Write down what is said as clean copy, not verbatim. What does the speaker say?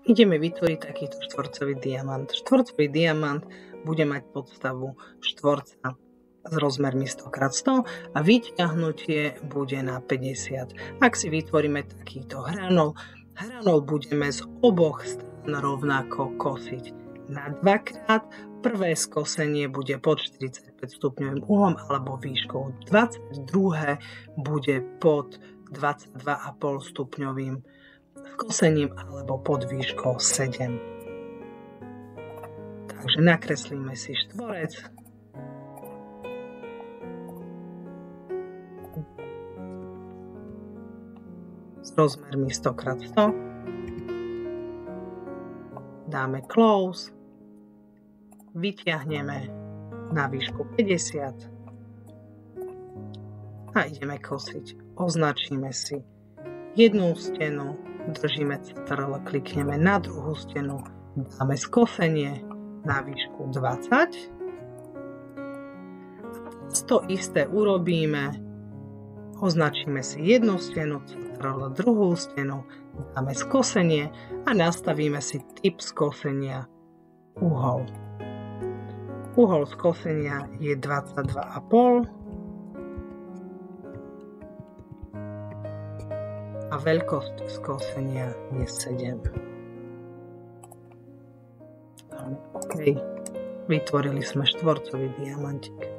Ideme vytvoriť takýto štvorcový diamant. Štvorcový diamant bude mať podstavu štvorca s rozmermi 100x100 a vyťahnutie bude na 50. Ak si vytvoríme takýto hranol budeme z oboch strán rovnako kosiť na 2x. Prvé skosenie bude pod 45 stupňovým uhlom alebo výškou 20, druhé bude pod 22,5 stupňovým skosením alebo pod výškou 7. Takže nakreslíme si štvorec. S rozmermi 100x100. Dáme close. Vyťahneme na výšku 50 a ideme kosiť. Označíme si jednu stenu, držíme CTRL, klikneme na druhú stenu, dáme skosenie na výšku 20. To isté urobíme, označíme si jednu stenu, CTRL, druhú stenu, dáme skosenie a nastavíme si typ skosenia uhol. Uhol skosenia je 22,5 a veľkosť skosenia je 7. OK. Vytvorili sme štvorcový diamantík.